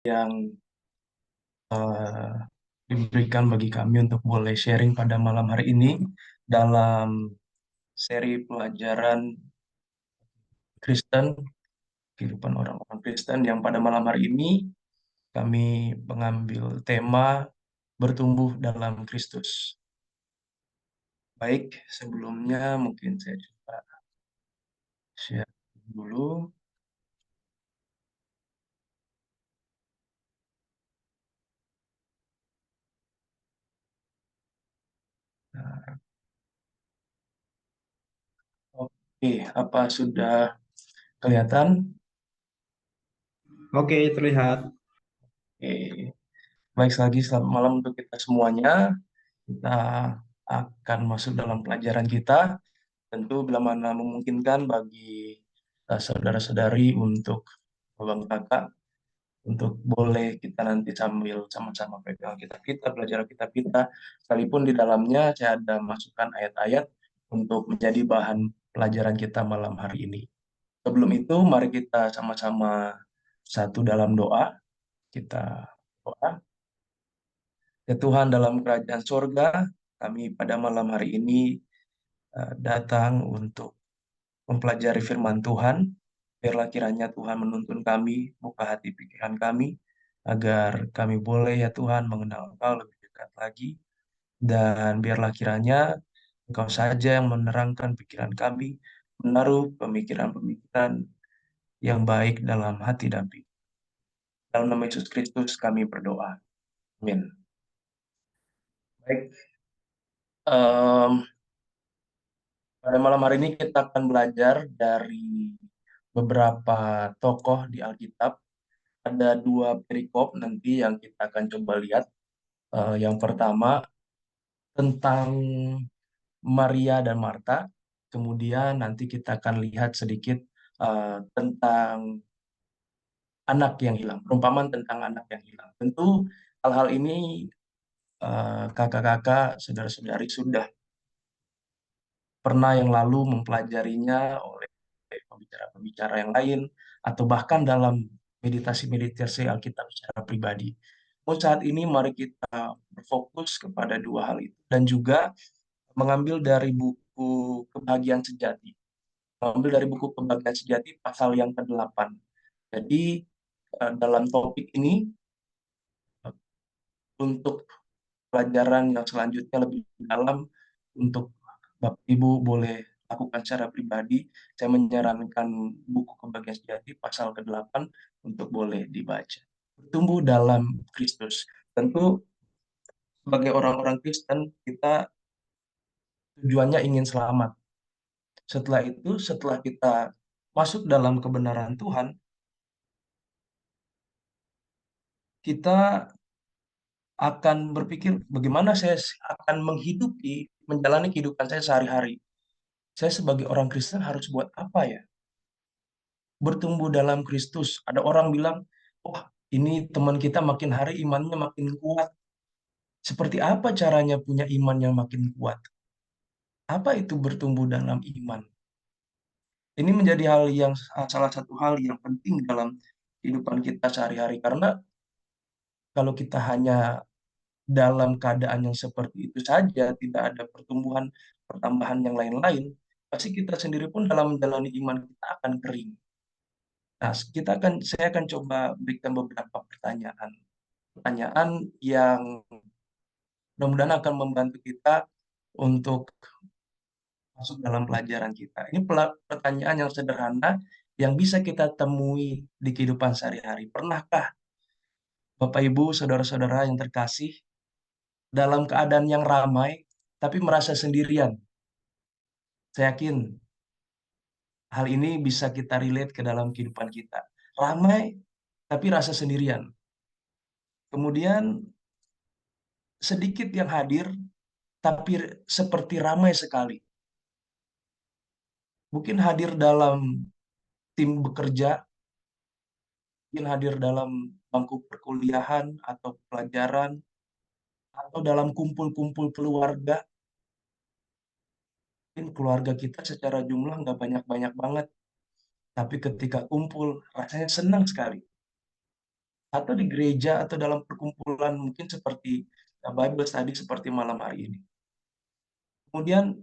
yang eh, diberikan bagi kami untuk boleh sharing pada malam hari ini dalam seri pelajaran Kristen, kehidupan orang-orang Kristen yang pada malam hari ini kami mengambil tema bertumbuh dalam Kristus. Baik, sebelumnya mungkin saya coba share dulu. Nah, oke, apa sudah kelihatan? Oke, terlihat. Oke. Baik, lagi selamat malam untuk kita semuanya. Kita akan masuk dalam pelajaran kita. Tentu bila mana memungkinkan bagi saudara-saudari untuk Bang Kakak untuk boleh kita nanti sambil sama-sama pegang kitab kita, belajar kitab kita. Sekalipun di dalamnya saya ada masukkan ayat-ayat untuk menjadi bahan pelajaran kita malam hari ini. Sebelum itu, mari kita sama-sama satu dalam doa. Kita doa. Ya Tuhan, dalam kerajaan sorga, kami pada malam hari ini datang untuk mempelajari firman Tuhan. Biarlah kiranya Tuhan menuntun kami, buka hati pikiran kami, agar kami boleh ya Tuhan mengenal Engkau lebih dekat lagi. Dan biarlah kiranya Engkau saja yang menerangkan pikiran kami, menaruh pemikiran-pemikiran yang baik dalam hati dan pikiran. Dalam nama Yesus Kristus kami berdoa. Amin. Baik, em, pada malam hari ini kita akan belajar dari beberapa tokoh di Alkitab. Ada dua perikop nanti yang kita akan coba lihat. Yang pertama tentang Maria dan Marta. Kemudian nanti kita akan lihat sedikit tentang anak yang hilang, perumpamaan tentang anak yang hilang. Tentu hal-hal ini kakak-kakak, saudara-saudari sudah pernah yang lalu mempelajarinya oleh pembicara-pembicara yang lain, atau bahkan dalam meditasi-meditasi Alkitab secara pribadi. Saat ini mari kita berfokus kepada dua hal itu dan juga mengambil dari buku Kebahagiaan Sejati. Mengambil dari buku Kebahagiaan Sejati pasal yang ke-8. Jadi dalam topik ini untuk pelajaran yang selanjutnya lebih dalam untuk Bapak Ibu boleh lakukan secara pribadi. Saya menyarankan buku Kebahagiaan Sejati pasal ke-8 untuk boleh dibaca. Tumbuh dalam Kristus. Tentu sebagai orang-orang Kristen kita tujuannya ingin selamat. Setelah itu, setelah kita masuk dalam kebenaran Tuhan, kita akan berpikir bagaimana saya akan menjalani kehidupan saya sehari-hari. Saya sebagai orang Kristen harus buat apa ya? Bertumbuh dalam Kristus. Ada orang bilang, wah ini teman kita makin hari imannya makin kuat. Seperti apa caranya punya iman yang makin kuat? Apa itu bertumbuh dalam iman? Ini menjadi salah satu hal yang penting dalam kehidupan kita sehari-hari. Karena kalau kita hanya dalam keadaan yang seperti itu saja, tidak ada pertumbuhan, pertambahan yang lain-lain, pasti kita sendiri pun dalam menjalani iman kita akan kering. Nah, saya akan coba berikan beberapa pertanyaan. Pertanyaan yang mudah-mudahan akan membantu kita untuk masuk dalam pelajaran kita. Ini pertanyaan yang sederhana yang bisa kita temui di kehidupan sehari-hari. Pernahkah Bapak Ibu, saudara-saudara yang terkasih, dalam keadaan yang ramai, tapi merasa sendirian? Saya yakin hal ini bisa kita relate ke dalam kehidupan kita. Ramai, tapi rasa sendirian. Kemudian sedikit yang hadir, tapi seperti ramai sekali. Mungkin hadir dalam tim bekerja, mungkin hadir dalam bangku perkuliahan atau pelajaran, atau dalam kumpul-kumpul keluarga. Mungkin keluarga kita secara jumlah nggak banyak-banyak banget, tapi ketika kumpul rasanya senang sekali. atau di gereja atau dalam perkumpulan mungkin seperti Bible study seperti malam hari ini. Kemudian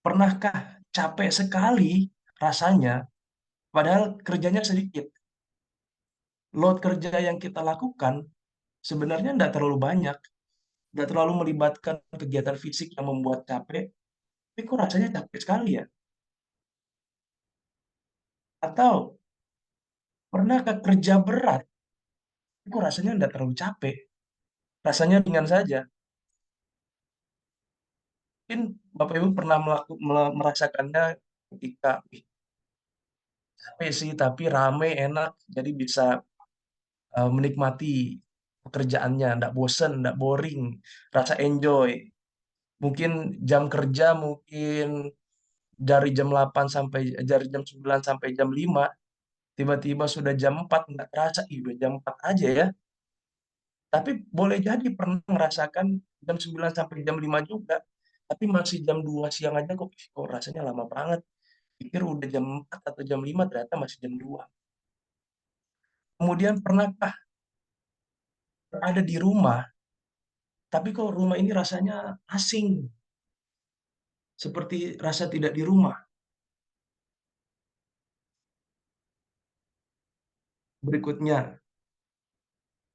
pernahkah capek sekali rasanya padahal kerjanya sedikit? Load kerja yang kita lakukan sebenarnya tidak terlalu banyak, tidak terlalu melibatkan kegiatan fisik yang membuat capek, tapi kok rasanya capek sekali ya? Atau pernahkah kerja berat, tapi kok rasanya tidak terlalu capek, rasanya ringan saja? Mungkin Bapak Ibu pernah merasakannya ketika capek sih, tapi rame, enak, jadi bisa menikmati pekerjaannya, tidak bosen, tidak boring, rasa enjoy. Mungkin jam kerja mungkin dari jam 8 sampai dari jam 9 sampai jam 5, tiba-tiba sudah jam 4 nggak terasa, ih udah jam 4 aja ya. Tapi boleh jadi pernah merasakan jam 9 sampai jam 5 juga, tapi masih jam 2 siang aja kok rasanya lama banget. Pikir udah jam 4 atau jam 5 ternyata masih jam 2. Kemudian pernahkah berada di rumah, tapi kok rumah ini rasanya asing, seperti rasa tidak di rumah. Berikutnya,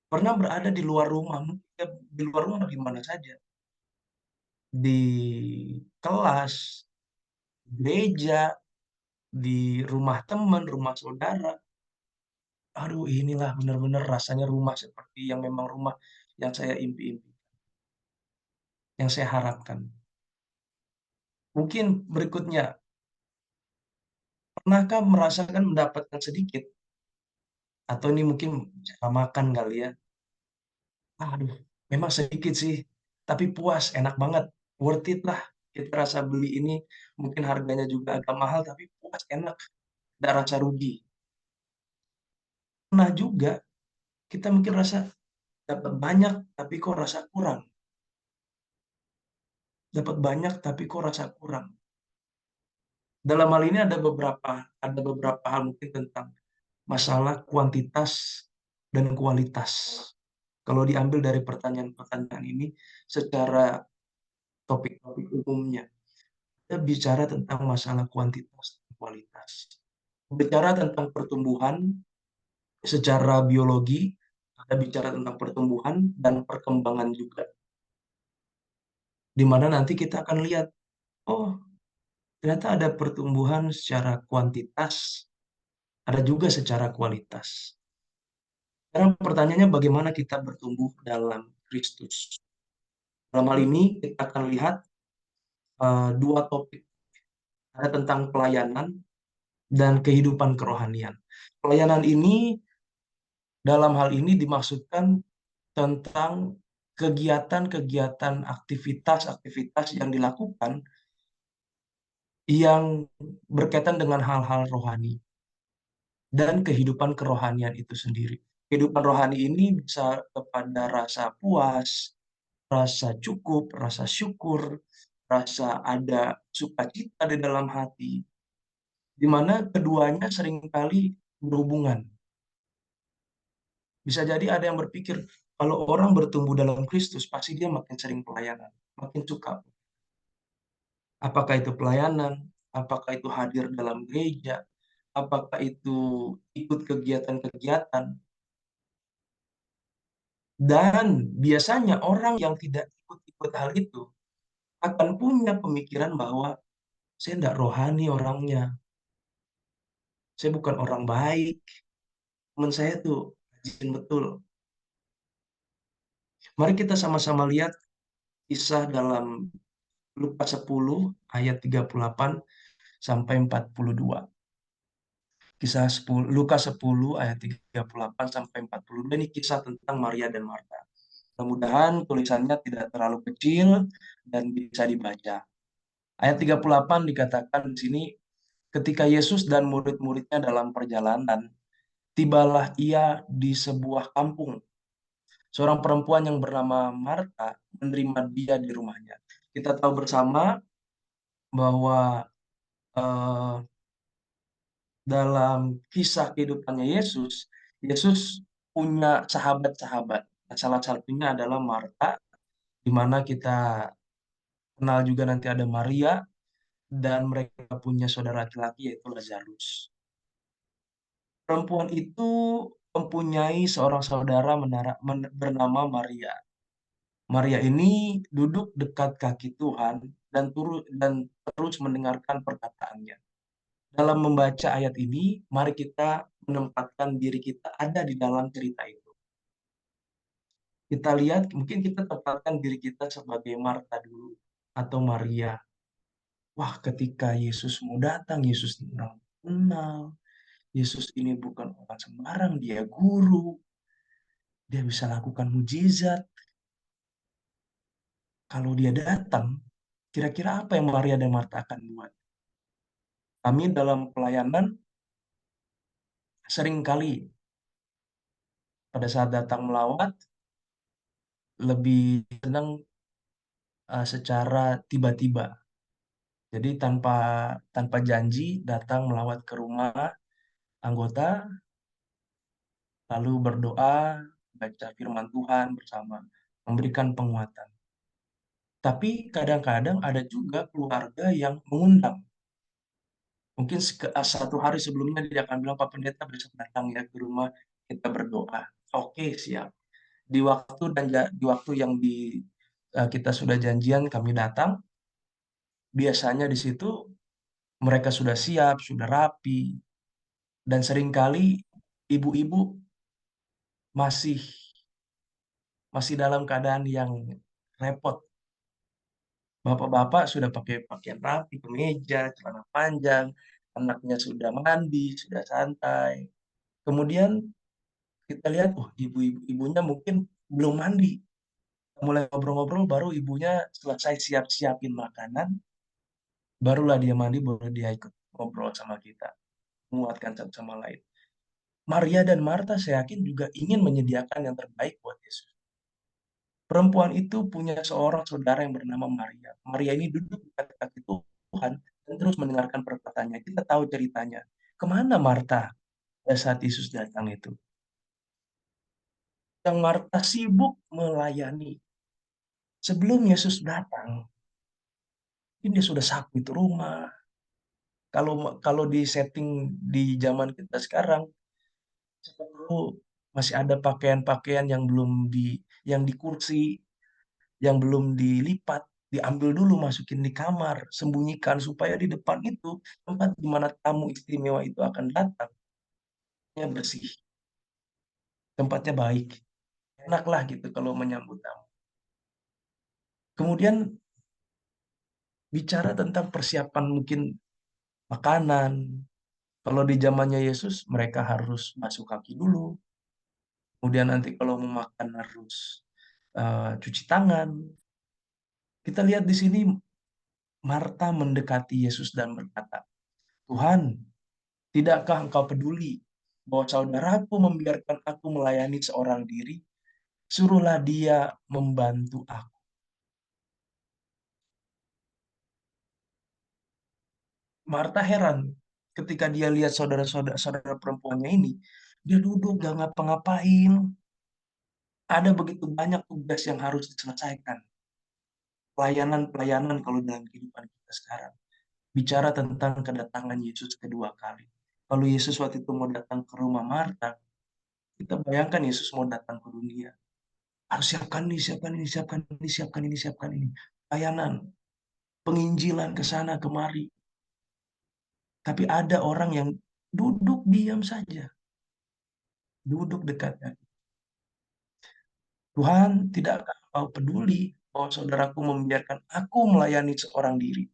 pernah berada di luar rumah, mungkin di luar rumah di mana saja, di kelas, gereja, di rumah teman, rumah saudara. Aduh, inilah benar-benar rasanya rumah seperti yang memang rumah yang saya impi-impi, yang saya harapkan. Mungkin berikutnya, pernahkah merasakan mendapatkan sedikit, atau ini mungkin cara makan kali ya. Aduh, memang sedikit sih, tapi puas, enak banget, worth it lah. Kita rasa beli ini mungkin harganya juga agak mahal, tapi puas, enak, tidak rasa rugi. Pernah juga kita mungkin rasa dapat banyak, tapi kok rasa kurang. Dapat banyak, tapi kok rasa kurang. Dalam hal ini ada beberapa hal mungkin tentang masalah kuantitas dan kualitas. Kalau diambil dari pertanyaan-pertanyaan ini secara topik-topik umumnya, kita bicara tentang masalah kuantitas dan kualitas. Bicara tentang pertumbuhan secara biologi, kita bicara tentang pertumbuhan dan perkembangan juga. Di mana nanti kita akan lihat, oh ternyata ada pertumbuhan secara kuantitas, ada juga secara kualitas. Sekarang pertanyaannya bagaimana kita bertumbuh dalam Kristus. Dalam hal ini kita akan lihat dua topik. Ada tentang pelayanan dan kehidupan kerohanian. Pelayanan ini dalam hal ini dimaksudkan tentang kegiatan-kegiatan, aktivitas-aktivitas yang dilakukan yang berkaitan dengan hal-hal rohani dan kehidupan kerohanian itu sendiri. Kehidupan rohani ini bisa kepada rasa puas, rasa cukup, rasa syukur, rasa ada sukacita di dalam hati, di mana keduanya seringkali berhubungan. Bisa jadi ada yang berpikir, kalau orang bertumbuh dalam Kristus, pasti dia makin sering pelayanan, makin suka. Apakah itu pelayanan, apakah itu hadir dalam gereja, apakah itu ikut kegiatan-kegiatan. Dan biasanya orang yang tidak ikut-ikut hal itu akan punya pemikiran bahwa saya tidak rohani orangnya, saya bukan orang baik, teman saya tuh rajin betul. Mari kita sama-sama lihat kisah dalam Lukas 10 ayat 38 sampai 42. Kisah 10, Lukas 10 ayat 38 sampai 42 ini kisah tentang Maria dan Marta. Mudah-mudahan tulisannya tidak terlalu kecil dan bisa dibaca. Ayat 38 dikatakan di sini, ketika Yesus dan murid-muridnya dalam perjalanan, tibalah ia di sebuah kampung. Seorang perempuan yang bernama Marta menerima dia di rumahnya. Kita tahu bersama bahwa dalam kisah kehidupannya Yesus, Yesus punya sahabat-sahabat. Nah, salah satunya adalah Marta, di mana kita kenal juga nanti ada Maria, dan mereka punya saudara laki-laki yaitu Lazarus. Perempuan itu mempunyai seorang saudara bernama Maria. Maria ini duduk dekat kaki Tuhan dan terus mendengarkan perkataannya. Dalam membaca ayat ini, mari kita menempatkan diri kita ada di dalam cerita itu. Kita lihat, mungkin kita tempatkan diri kita sebagai Marta dulu atau Maria. Wah, ketika Yesus mau datang, Yesus ini orang kenal. Yesus ini bukan orang sembarang, dia guru. Dia bisa lakukan mujizat. Kalau dia datang, kira-kira apa yang Maria dan Marta akan buat? Kami dalam pelayanan seringkali pada saat datang melawat, lebih senang secara tiba-tiba. Jadi tanpa tanpa janji datang melawat ke rumah anggota, lalu berdoa, baca firman Tuhan bersama, memberikan penguatan. Tapi kadang-kadang ada juga keluarga yang mengundang. Mungkin satu hari sebelumnya dia akan bilang, Pak Pendeta besok datang ya ke rumah, kita berdoa. Oke, siap. Di waktu yang kita sudah janjian kami datang, biasanya di situ mereka sudah siap, sudah rapi, dan seringkali ibu-ibu masih masih dalam keadaan yang repot. Bapak-bapak sudah pakai pakaian rapi, kemeja, celana panjang, anaknya sudah mandi, sudah santai. Kemudian kita lihat, oh ibunya mungkin belum mandi. Mulai ngobrol-ngobrol, baru ibunya selesai siap-siapin makanan, barulah dia mandi, baru dia ikut ngobrol sama kita, menguatkan satu sama lain. Maria dan Marta saya yakin juga ingin menyediakan yang terbaik buat Yesus. Perempuan itu punya seorang saudara yang bernama Maria. Maria ini duduk di kaki Tuhan dan terus mendengarkan perkataannya. Kita tahu ceritanya. Kemana Marta pada saat Yesus datang itu? Yang Marta sibuk melayani. Sebelum Yesus datang, ini dia sudah sapu itu rumah. Kalau kalau di setting di zaman kita sekarang, perlu masih ada pakaian-pakaian yang di kursi, yang belum dilipat, diambil dulu, masukin di kamar, sembunyikan supaya di depan itu tempat di mana tamu istimewa itu akan datang, bersih, tempatnya baik, enaklah gitu kalau menyambut tamu. Kemudian bicara tentang persiapan mungkin makanan. Kalau di zamannya Yesus, mereka harus basuh kaki dulu. Kemudian nanti kalau mau makan harus cuci tangan. Kita lihat di sini Marta mendekati Yesus dan berkata, Tuhan, tidakkah engkau peduli bahwa saudaraku membiarkan aku melayani seorang diri? Suruhlah dia membantu aku. Marta heran ketika dia lihat saudara perempuannya ini. Dia duduk gak ngapa-ngapain. Ada begitu banyak tugas yang harus diselesaikan. Pelayanan-pelayanan kalau dalam kehidupan kita sekarang. Bicara tentang kedatangan Yesus kedua kali. Kalau Yesus waktu itu mau datang ke rumah Marta, kita bayangkan Yesus mau datang ke dunia. Harus siapkan ini, siapkan ini, siapkan ini, siapkan ini, siapkan ini. Pelayanan, penginjilan ke sana kemari. Tapi ada orang yang duduk diam saja. Duduk dekatnya. Tuhan, tidakkah kau peduli bahwa saudaraku membiarkan aku melayani seorang diri?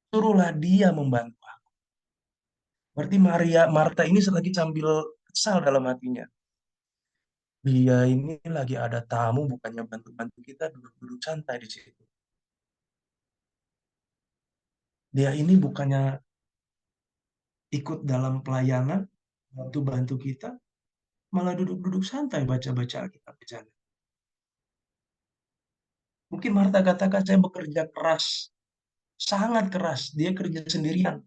Suruhlah dia membantu aku. Berarti Marta ini lagi sambil kesal dalam hatinya. Dia ini lagi ada tamu, bukannya bantu-bantu kita duduk-duduk santai di situ. Dia ini bukannya ikut dalam pelayanan, bantu-bantu kita, malah duduk-duduk santai baca-baca Alkitab di sana. Mungkin Marta katakan, saya bekerja keras, sangat keras. Dia kerja sendirian.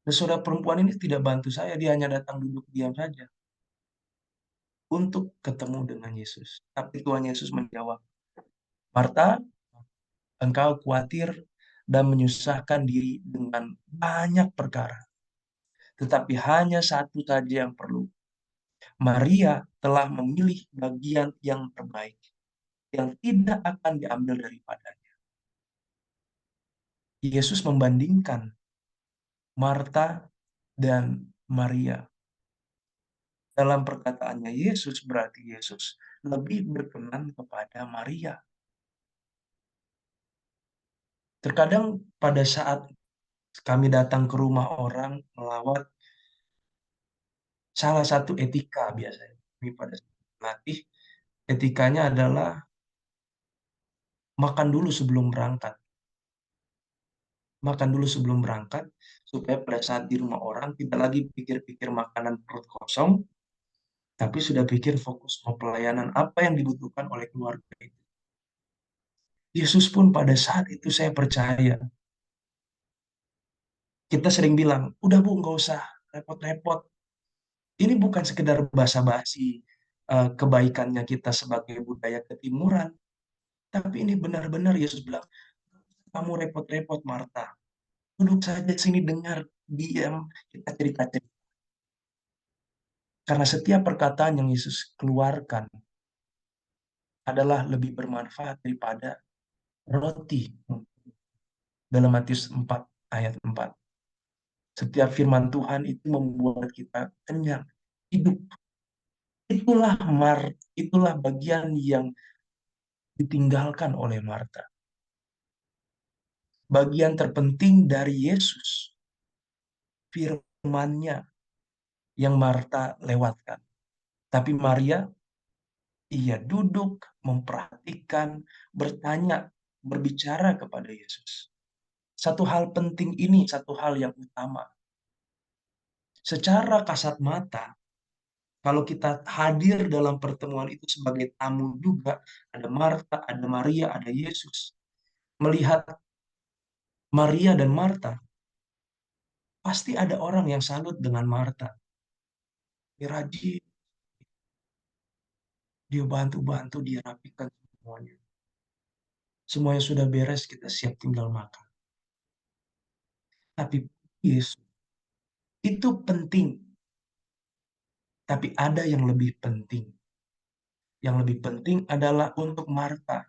Dan saudara perempuan ini tidak bantu saya, dia hanya datang duduk diam saja. untuk ketemu dengan Yesus. Tapi Tuhan Yesus menjawab, Marta, engkau khawatir dan menyusahkan diri dengan banyak perkara. Tetapi hanya satu saja yang perlu. Maria telah memilih bagian yang terbaik, yang tidak akan diambil daripadanya. Yesus membandingkan Marta dan Maria. Dalam perkataannya Yesus, berarti Yesus lebih berkenan kepada Maria. Terkadang pada saat kami datang ke rumah orang melawat, salah satu etika biasanya kami pada saat melatih, etikanya adalah makan dulu sebelum berangkat. Makan dulu sebelum berangkat, supaya pada saat di rumah orang tidak lagi pikir-pikir makanan perut kosong, tapi sudah pikir fokus mau pelayanan apa yang dibutuhkan oleh keluarga itu. Yesus pun pada saat itu saya percaya, kita sering bilang, udah Bu, nggak usah repot-repot. Ini bukan sekedar basa-basi kebaikannya kita sebagai budaya ketimuran, tapi ini benar-benar Yesus bilang, kamu repot-repot Marta, duduk saja sini dengar, diam, kita cerita-cerita. Karena setiap perkataan yang Yesus keluarkan adalah lebih bermanfaat daripada roti. Dalam Matius 4 ayat 4. Setiap firman Tuhan itu membuat kita kenyang, hidup. Itulah bagian yang ditinggalkan oleh Marta. Bagian terpenting dari Yesus, firman-Nya yang Marta lewatkan. Tapi Maria, ia duduk, memperhatikan, bertanya, berbicara kepada Yesus. Satu hal penting ini, satu hal yang utama. Secara kasat mata, kalau kita hadir dalam pertemuan itu sebagai tamu juga, ada Marta, ada Maria, ada Yesus. Melihat Maria dan Marta, pasti ada orang yang salut dengan Marta. Dia rajin, dia bantu-bantu, dia rapikan semuanya. Semuanya sudah beres, kita siap tinggal makan. Tapi Yesus, itu penting. Tapi ada yang lebih penting. Yang lebih penting adalah untuk Marta.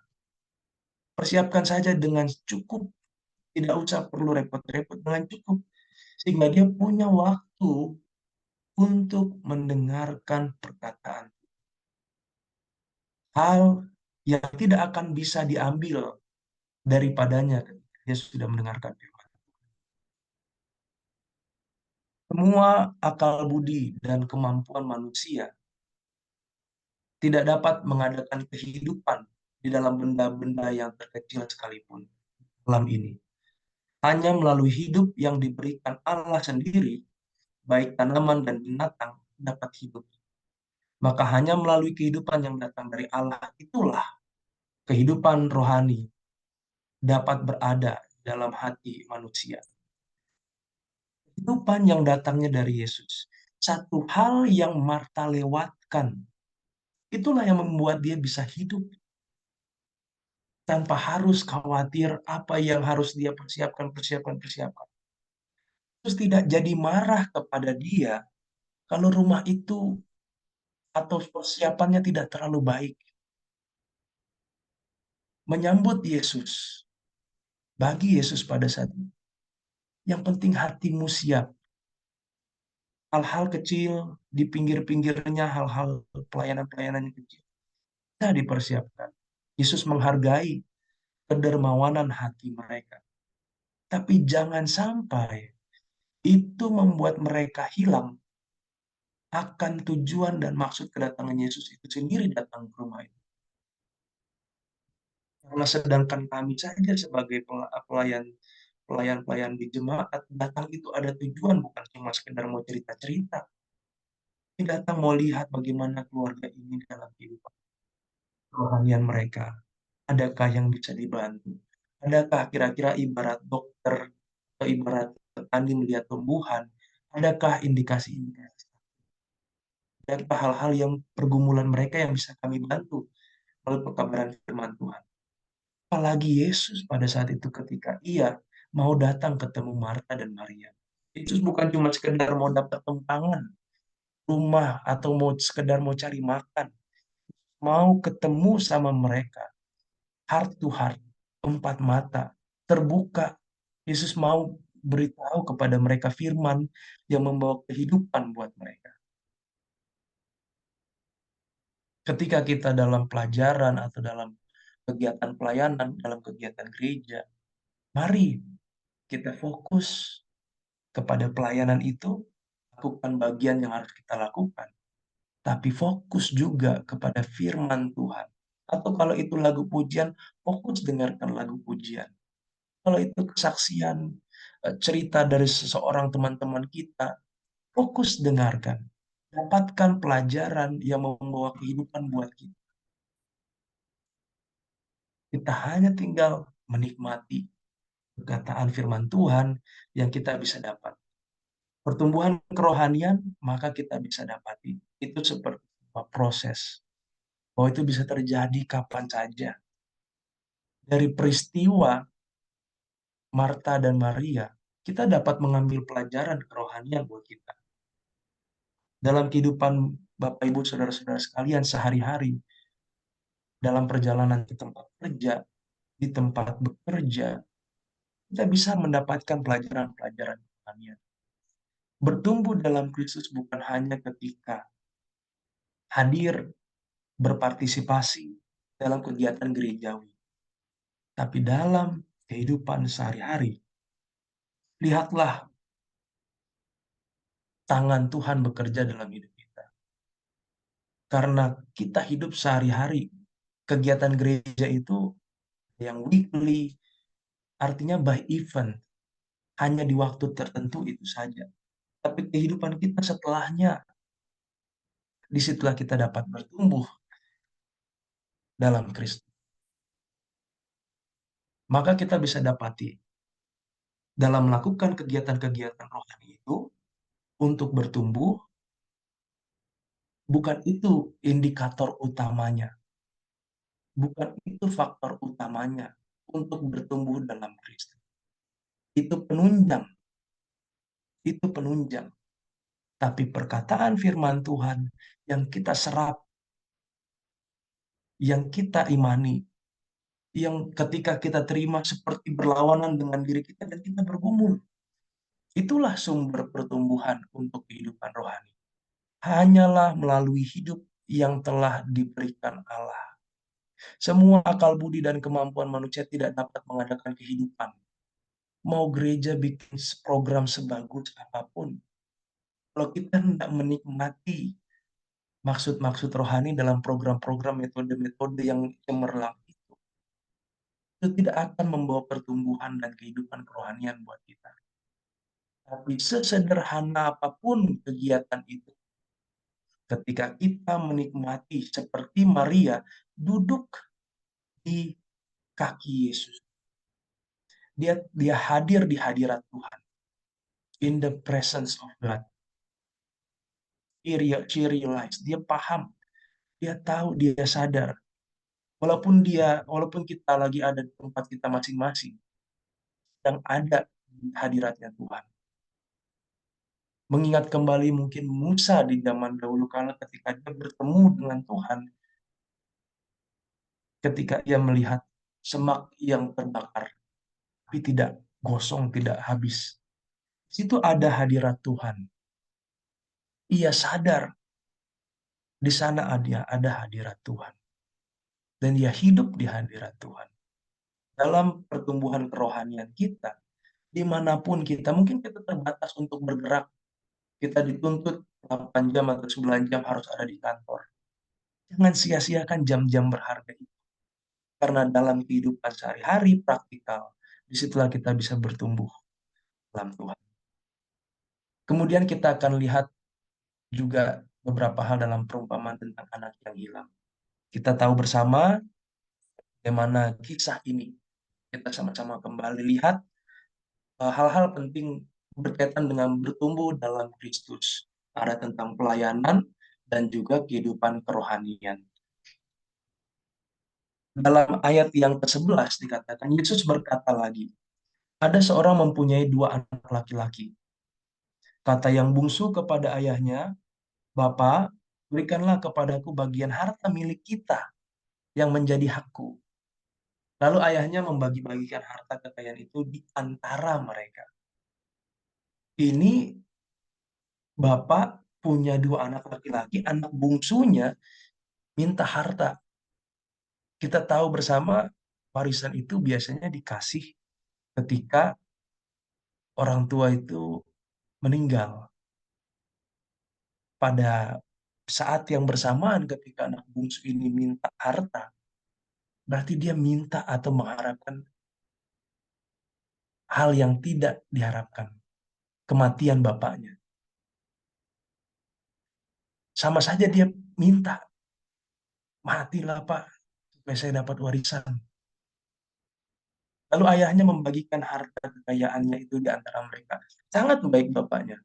Persiapkan saja dengan cukup. Tidak usah perlu repot-repot, dengan cukup. Sehingga dia punya waktu untuk mendengarkan perkataan. Hal yang tidak akan bisa diambil daripadanya ketika dia sudah mendengarkan firman. Semua akal budi dan kemampuan manusia tidak dapat mengadakan kehidupan di dalam benda-benda yang terkecil sekalipun alam ini. Hanya melalui hidup yang diberikan Allah sendiri, baik tanaman dan binatang dapat hidup. Maka hanya melalui kehidupan yang datang dari Allah itulah kehidupan rohani dapat berada dalam hati manusia. Kehidupan yang datangnya dari Yesus. Satu hal yang Marta lewatkan. Itulah yang membuat dia bisa hidup tanpa harus khawatir apa yang harus dia persiapkan. Terus tidak jadi marah kepada dia kalau rumah itu atau persiapannya tidak terlalu baik. Menyambut Yesus, bagi Yesus pada saat itu, yang penting hatimu siap. Hal-hal kecil di pinggir-pinggirnya, hal-hal pelayanan-pelayanan yang kecil, bisa dipersiapkan. Yesus menghargai kedermawanan hati mereka. Tapi jangan sampai itu membuat mereka hilang akan tujuan dan maksud kedatangan Yesus itu sendiri datang ke rumah itu. Karena sedangkan kami saja sebagai pelayan-pelayan di jemaat, datang itu ada tujuan, bukan cuma sekedar mau cerita-cerita. Kami datang mau lihat bagaimana keluarga ini dalam kehidupan kerohanian mereka. Adakah yang bisa dibantu? Adakah kira-kira ibarat dokter atau ibarat petani melihat tumbuhan, adakah indikasi-indikasi? dan hal-hal yang pergumulan mereka yang bisa kami bantu melalui pekabaran firman Tuhan. Apalagi Yesus pada saat itu ketika ia mau datang ketemu Marta dan Maria. Yesus bukan cuma sekedar mau dapat tumpangan rumah atau mau sekedar mau cari makan, mau ketemu sama mereka, heart to heart, empat mata, terbuka. Yesus mau beritahu kepada mereka firman yang membawa kehidupan buat mereka. Ketika kita dalam pelajaran atau dalam kegiatan pelayanan, dalam kegiatan gereja, mari kita fokus kepada pelayanan itu, lakukan bagian yang harus kita lakukan, tapi fokus juga kepada firman Tuhan. Atau kalau itu lagu pujian, fokus dengarkan lagu pujian. Kalau itu kesaksian, cerita dari seseorang teman-teman kita, fokus dengarkan. Dapatkan pelajaran yang membawa kehidupan buat kita. Kita hanya tinggal menikmati perkataan firman Tuhan yang kita bisa dapat. Pertumbuhan kerohanian, maka kita bisa dapati. Itu seperti proses. Bahwa itu bisa terjadi kapan saja. Dari peristiwa Marta dan Maria, kita dapat mengambil pelajaran kerohanian buat kita. Dalam kehidupan Bapak, Ibu, Saudara-saudara sekalian sehari-hari, dalam perjalanan ke tempat kerja, di tempat bekerja, kita bisa mendapatkan pelajaran-pelajaran kerohanian. Bertumbuh dalam Kristus bukan hanya ketika hadir berpartisipasi dalam kegiatan gerejawi, tapi dalam kehidupan sehari-hari. Lihatlah tangan Tuhan bekerja dalam hidup kita. Karena kita hidup sehari-hari, kegiatan gereja itu yang weekly, artinya by event, hanya di waktu tertentu itu saja. Tapi kehidupan kita setelahnya, disitulah kita dapat bertumbuh dalam Kristus. Maka kita bisa dapati dalam melakukan kegiatan-kegiatan rohani itu untuk bertumbuh, bukan itu indikator utamanya, bukan itu faktor utamanya untuk bertumbuh dalam Kristus. Itu penunjang, itu penunjang. Tapi perkataan firman Tuhan yang kita serap, yang kita imani, yang ketika kita terima seperti berlawanan dengan diri kita dan kita bergumul. Itulah sumber pertumbuhan untuk kehidupan rohani. Hanyalah melalui hidup yang telah diberikan Allah. Semua akal budi dan kemampuan manusia tidak dapat mengadakan kehidupan. Mau gereja bikin program sebagus apapun, kalau kita tidak menikmati maksud-maksud rohani dalam program-program metode-metode yang cemerlang itu tidak akan membawa pertumbuhan dan kehidupan kerohanian buat kita. Tapi sesederhana apapun kegiatan itu, ketika kita menikmati seperti Maria duduk di kaki Yesus, dia hadir di hadirat Tuhan, in the presence of God. She realize, dia paham, dia tahu, dia sadar. Walaupun kita lagi ada di tempat kita masing-masing, sedang ada di hadiratnya Tuhan. Mengingat kembali mungkin Musa di zaman dahulu kala ketika dia bertemu dengan Tuhan, ketika ia melihat semak yang terbakar, tapi tidak gosong, tidak habis. Di situ ada hadirat Tuhan. Ia sadar di sana ada hadirat Tuhan. Dan ia hidup di hadirat Tuhan. Dalam pertumbuhan kerohanian kita, dimanapun kita, mungkin kita terbatas untuk bergerak. Kita dituntut 8 jam atau 9 jam harus ada di kantor. Jangan sia-siakan jam-jam berharga itu. Karena dalam kehidupan sehari-hari praktikal, disitulah kita bisa bertumbuh dalam Tuhan. Kemudian kita akan lihat juga beberapa hal dalam perumpamaan tentang anak yang hilang. Kita tahu bersama bagaimana kisah ini. Kita sama-sama kembali lihat hal-hal penting berkaitan dengan bertumbuh dalam Kristus. Ada tentang pelayanan dan juga kehidupan kerohanian. Dalam ayat yang ke-11 dikatakan, Yesus berkata lagi, ada seorang mempunyai dua anak laki-laki. Kata yang bungsu kepada ayahnya, Bapa, berikanlah kepadaku bagian harta milik kita yang menjadi hakku. Lalu ayahnya membagi-bagikan harta kekayaan itu di antara mereka. Ini bapak punya dua anak laki-laki, anak bungsunya minta harta. Kita tahu bersama warisan itu biasanya dikasih ketika orang tua itu meninggal. Pada saat yang bersamaan ketika anak bungsu ini minta harta, berarti dia minta atau mengharapkan hal yang tidak diharapkan, kematian bapaknya. Sama saja dia minta, matilah Pak, supaya saya dapat warisan. Lalu ayahnya membagikan harta kekayaannya itu di antara mereka. Sangat baik bapaknya.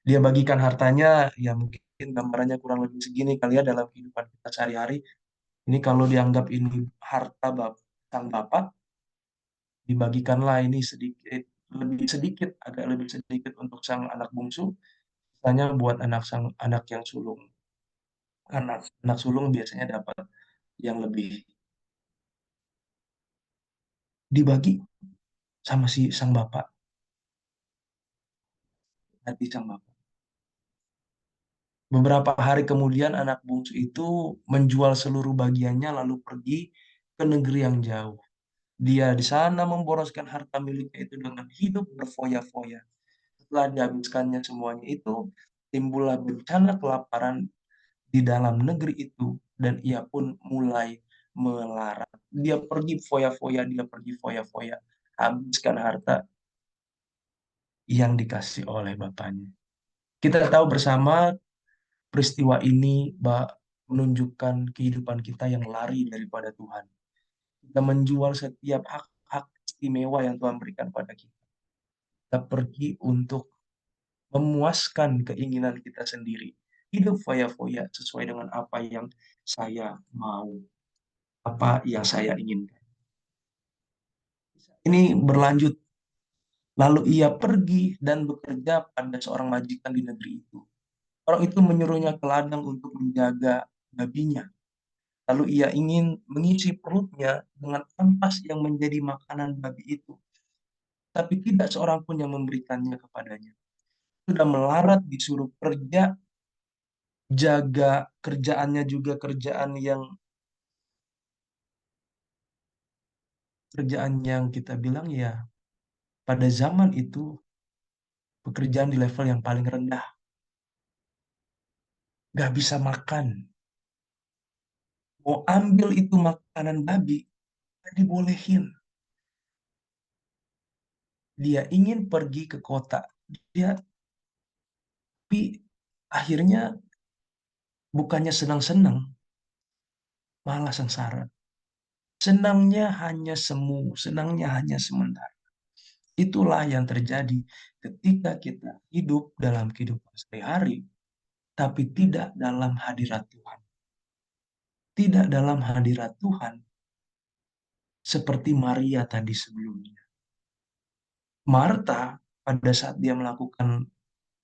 Dia bagikan hartanya, ya mungkin gambarannya kurang lebih segini kali ya dalam kehidupan kita sehari-hari. Ini kalau dianggap ini harta sang bapak, dibagikanlah ini sedikit, lebih sedikit, agak lebih sedikit untuk sang anak bungsu, sisanya buat sang anak yang sulung. Karena anak sulung biasanya dapat yang lebih dibagi sama si sang bapak, hati sang bapak. Beberapa hari kemudian anak bungsu itu menjual seluruh bagiannya lalu pergi ke negeri yang jauh. Dia di sana memboroskan harta miliknya itu dengan hidup berfoya-foya. Setelah dihabiskannya semuanya itu, timbullah bencana kelaparan di dalam negeri itu dan ia pun mulai melarat. Dia pergi foya-foya, dia pergi foya-foya, habiskan harta yang dikasih oleh bapaknya. Kita tahu bersama peristiwa ini menunjukkan kehidupan kita yang lari daripada Tuhan. Kita menjual setiap hak-hak istimewa yang Tuhan berikan pada kita. Kita pergi untuk memuaskan keinginan kita sendiri. Hidup foya-foya sesuai dengan apa yang saya mau, apa yang saya inginkan. Ini berlanjut. Lalu ia pergi dan bekerja pada seorang majikan di negeri itu. Orang itu menyuruhnya ke ladang untuk menjaga babinya. Lalu ia ingin mengisi perutnya dengan ampas yang menjadi makanan babi itu. Tapi tidak seorang pun yang memberikannya kepadanya. Sudah melarat, disuruh kerja, jaga kerjaannya juga kerjaan yang kita bilang ya pada zaman itu pekerjaan di level yang paling rendah. Gak bisa makan. Mau ambil itu makanan babi, gak dibolehin. Dia ingin pergi ke kota. Dia tapi akhirnya bukannya senang-senang, malah sengsara. Senangnya hanya semu, senangnya hanya sementara. Itulah yang terjadi ketika kita hidup dalam kehidupan sehari-hari, tapi tidak dalam hadirat Tuhan. Tidak dalam hadirat Tuhan, seperti Maria tadi sebelumnya. Marta, pada saat dia melakukan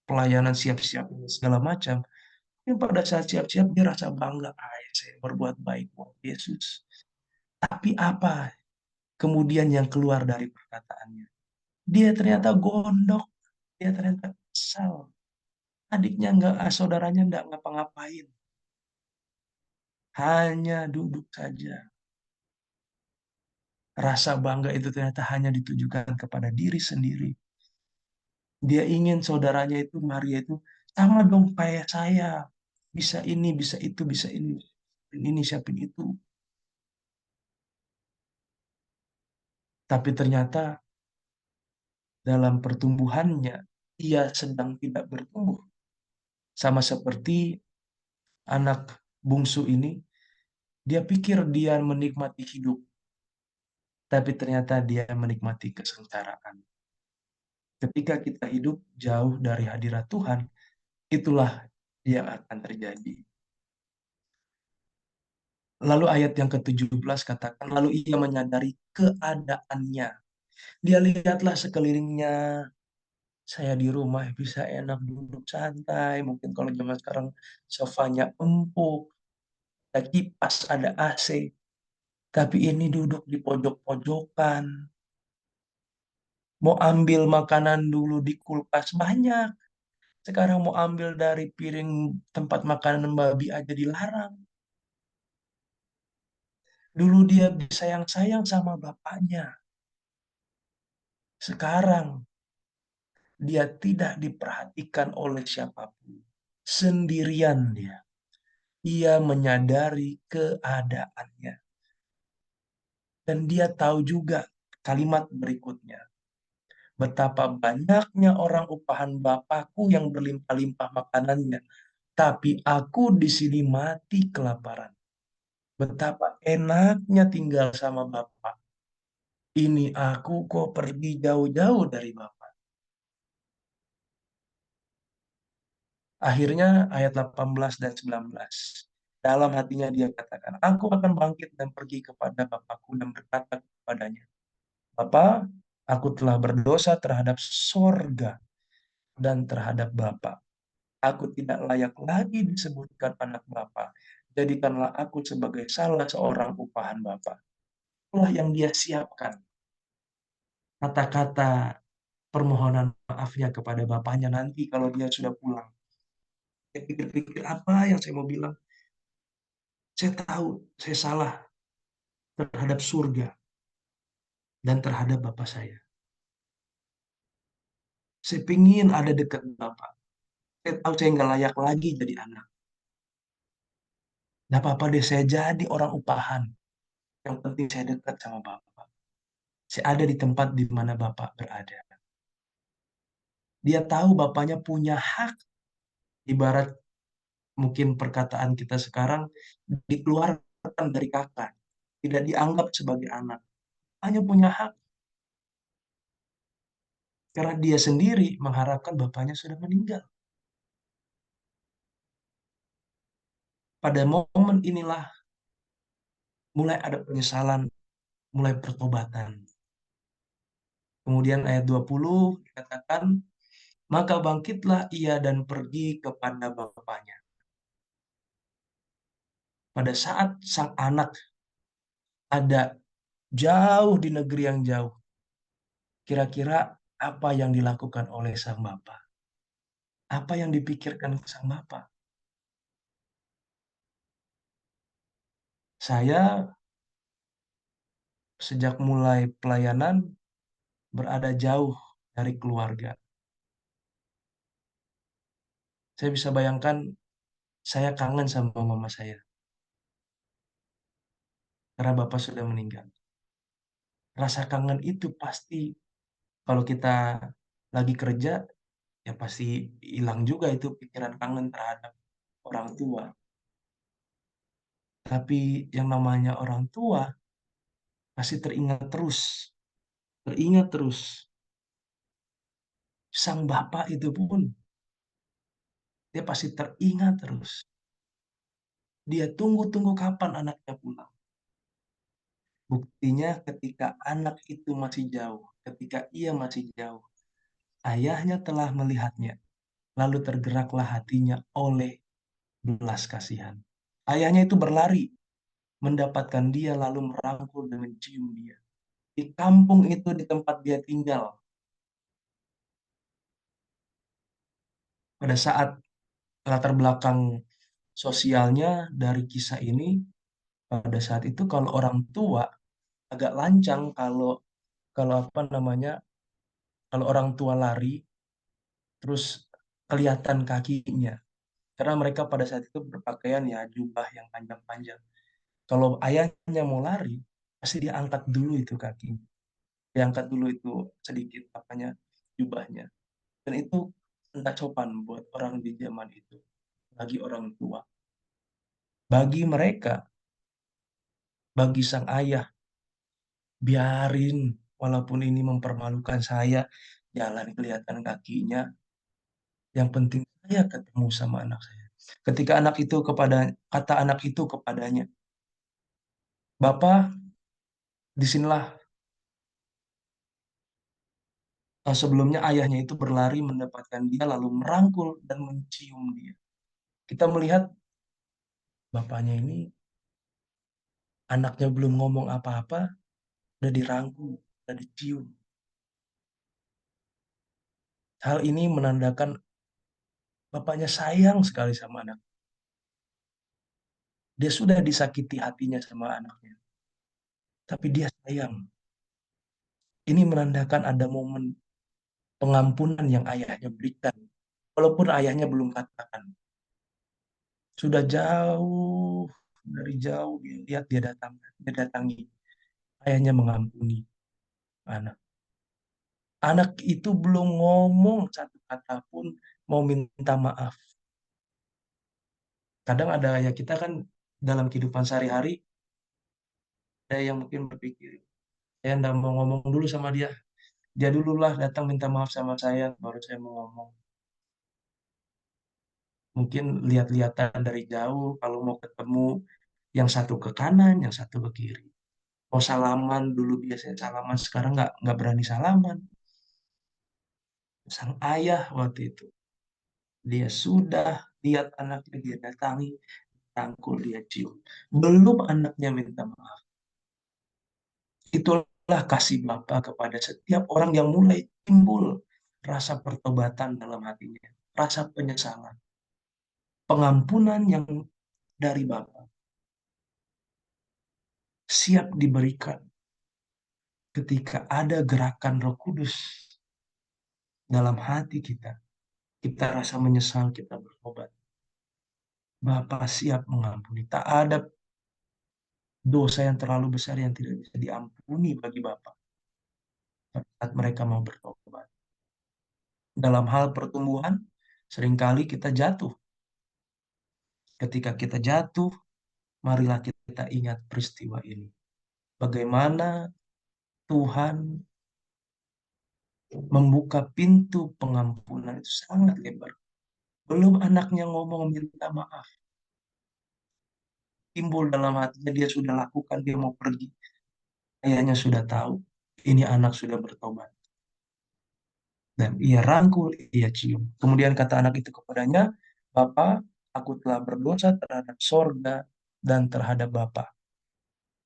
pelayanan siap-siap segala macam, pada saat siap-siap dia rasa bangga, saya berbuat baik buat Yesus. Tapi apa kemudian yang keluar dari perkataannya? Dia ternyata gondok, dia ternyata kesal. Adiknya enggak, saudaranya enggak ngapa-ngapain. Hanya duduk saja. Rasa bangga itu ternyata hanya ditujukan kepada diri sendiri. Dia ingin saudaranya itu, Maria itu, sama dong kayak saya. Bisa ini, bisa itu, bisa ini. Ini siapin itu. Tapi ternyata dalam pertumbuhannya, ia sedang tidak bertumbuh. Sama seperti anak bungsu ini, dia pikir dia menikmati hidup, tapi ternyata dia menikmati kesengsaraan. Ketika kita hidup jauh dari hadirat Tuhan, itulah yang akan terjadi. Lalu ayat yang ke-17 katakan, lalu ia menyadari keadaannya. Dia lihatlah sekelilingnya, saya di rumah bisa enak duduk santai. Mungkin kalau zaman sekarang sofanya empuk, ada kipas, ada AC. Tapi ini duduk di pojok-pojokan. Mau ambil makanan dulu di kulkas banyak. Sekarang mau ambil dari piring tempat makanan babi aja dilarang. Dulu dia sayang-sayang sama bapaknya. Sekarang dia tidak diperhatikan oleh siapapun. Sendirian dia. Ia menyadari keadaannya. Dan dia tahu juga kalimat berikutnya. Betapa banyaknya orang upahan Bapakku yang berlimpah-limpah makanannya. Tapi aku di sini mati kelaparan. Betapa enaknya tinggal sama Bapak. Ini aku kok pergi jauh-jauh dari Bapak. Akhirnya ayat 18 dan 19. Dalam hatinya dia katakan, aku akan bangkit dan pergi kepada Bapakku dan berkata kepadanya, Bapa, aku telah berdosa terhadap sorga dan terhadap Bapa. Aku tidak layak lagi disebutkan anak Bapa. Jadikanlah aku sebagai salah seorang upahan Bapa. Itulah yang dia siapkan. Kata-kata permohonan maafnya kepada bapaknya nanti kalau dia sudah pulang. Saya pikir-pikir apa yang saya mau bilang. Saya tahu saya salah terhadap surga dan terhadap bapak saya. Saya pingin ada dekat bapak. Saya tahu saya nggak layak lagi jadi anak. Nggak apa-apa deh, saya jadi orang upahan. Yang penting saya dekat sama bapak. Saya ada di tempat di mana bapak berada. Dia tahu bapaknya punya hak. Ibarat mungkin perkataan kita sekarang, dikeluarkan dari kakak. Tidak dianggap sebagai anak. Hanya punya hak. Karena dia sendiri mengharapkan bapaknya sudah meninggal. Pada momen inilah mulai ada penyesalan, mulai pertobatan. Kemudian ayat 20 dikatakan, maka bangkitlah ia dan pergi kepada bapaknya. Pada saat sang anak ada jauh di negeri yang jauh, kira-kira apa yang dilakukan oleh sang bapak? Apa yang dipikirkan sang bapak? Saya sejak mulai pelayanan berada jauh dari keluarga. Saya bisa bayangkan saya kangen sama mama saya karena bapak sudah meninggal. Rasa kangen itu pasti kalau kita lagi kerja ya pasti hilang juga itu pikiran kangen terhadap orang tua. Tapi yang namanya orang tua pasti teringat terus, teringat terus. Sang bapak itu pun dia pasti teringat terus. Dia tunggu-tunggu kapan anaknya pulang. Buktinya ketika anak itu masih jauh, ketika ia masih jauh, ayahnya telah melihatnya, lalu tergeraklah hatinya oleh belas kasihan. Ayahnya itu berlari, mendapatkan dia lalu merangkul dan mencium dia. Di kampung itu di tempat dia tinggal, pada saat latar belakang sosialnya dari kisah ini, pada saat itu kalau orang tua agak lancang kalau kalau apa namanya, kalau orang tua lari terus kelihatan kakinya. Karena mereka pada saat itu berpakaian ya jubah yang panjang-panjang. Kalau ayahnya mau lari, pasti dia angkat dulu itu kakinya. Diangkat dulu itu sedikit apanya jubahnya. Dan itu tidak sopan buat orang di zaman itu. Bagi orang tua. Bagi mereka, bagi sang ayah, biarin walaupun ini mempermalukan saya, jalan kelihatan kakinya. Yang penting saya ketemu sama anak saya. Ketika kata anak itu kepadanya, Bapak, disinilah sebelumnya ayahnya itu berlari mendapatkan dia lalu merangkul dan mencium dia. Kita melihat bapaknya ini, anaknya belum ngomong apa-apa, udah dirangkul, udah dicium. Hal ini menandakan bapaknya sayang sekali sama anak. Dia sudah disakiti hatinya sama anaknya, tapi dia sayang. Ini menandakan ada momen pengampunan yang ayahnya berikan. Walaupun ayahnya belum katakan. Sudah jauh, dari jauh dia lihat dia datangi. Ayahnya mengampuni anak. Anak itu belum ngomong satu kata pun mau minta maaf. Kadang ada ya kita kan dalam kehidupan sehari-hari ada yang mungkin berpikir, saya nggak mau ngomong dulu sama dia. Dia dululah datang minta maaf sama saya, baru saya mau ngomong. Mungkin lihat-lihatan dari jauh, kalau mau ketemu yang satu ke kanan, yang satu ke kiri. Mau salaman dulu biasanya salaman, sekarang nggak berani salaman. Sang ayah waktu itu, dia sudah lihat anaknya, dia datangi, rangkul, dia cium. Belum anaknya minta maaf. Itulah kasih Bapa kepada setiap orang yang mulai timbul rasa pertobatan dalam hatinya, rasa penyesalan, pengampunan yang dari Bapa siap diberikan ketika ada gerakan Roh Kudus dalam hati kita. Kita rasa menyesal, kita bertobat. Bapa siap mengampuni. Tak ada dosa yang terlalu besar yang tidak bisa diampuni bagi Bapa saat mereka mau bertobat. Dalam hal pertumbuhan, seringkali kita jatuh. Ketika kita jatuh, marilah kita ingat peristiwa ini. Bagaimana Tuhan membuka pintu pengampunan itu sangat lebar. Belum anaknya ngomong minta maaf, timbul dalam hatinya dia sudah lakukan, dia mau pergi. Ayahnya sudah tahu, ini anak sudah bertobat. Dan ia rangkul, ia cium. Kemudian kata anak itu kepadanya, Bapa, aku telah berdosa terhadap sorga dan terhadap Bapa.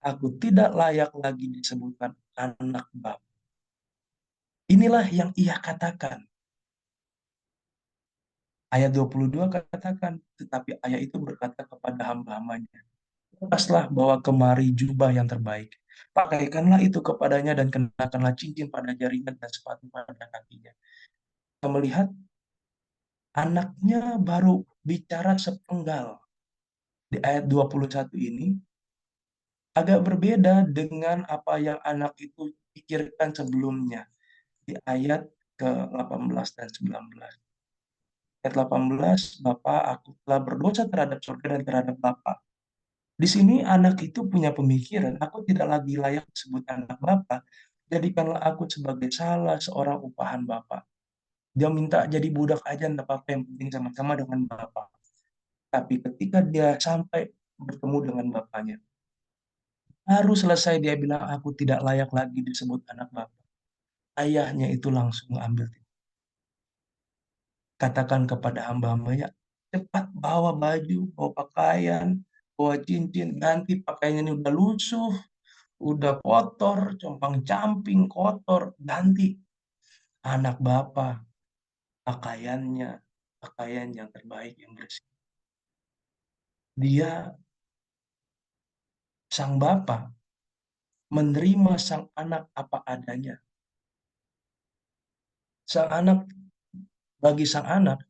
Aku tidak layak lagi disebutkan anak Bapa. Inilah yang ia katakan. Ayat 22 katakan, tetapi ayah itu berkata kepada hamba-hambanya, lepaslah bawa kemari jubah yang terbaik. Pakaikanlah itu kepadanya dan kenakanlah cincin pada jarinya dan sepatu pada kakinya. Kita melihat anaknya baru bicara sepenggal. Di ayat 21 ini agak berbeda dengan apa yang anak itu pikirkan sebelumnya. Di ayat ke-18 dan 19. Ayat 18, Bapak, aku telah berdosa terhadap surga dan terhadap Bapak. Di sini anak itu punya pemikiran, aku tidak lagi layak disebut anak Bapak, jadikanlah aku sebagai salah seorang upahan Bapak. Dia minta jadi budak aja, enggak apa-apa, yang penting sama-sama dengan Bapak. Tapi ketika dia sampai bertemu dengan Bapaknya, baru selesai dia bilang, aku tidak layak lagi disebut anak Bapak. Ayahnya itu langsung ambil, katakan kepada hamba-hambanya, cepat bawa baju, bawa pakaian, bawa cincin, ganti pakaiannya ini udah lusuh, udah kotor, compang-camping, kotor, ganti. Anak bapak, pakaiannya, pakaian yang terbaik, yang bersih. Dia, sang bapak, menerima sang anak apa adanya. Sang anak, bagi sang anak,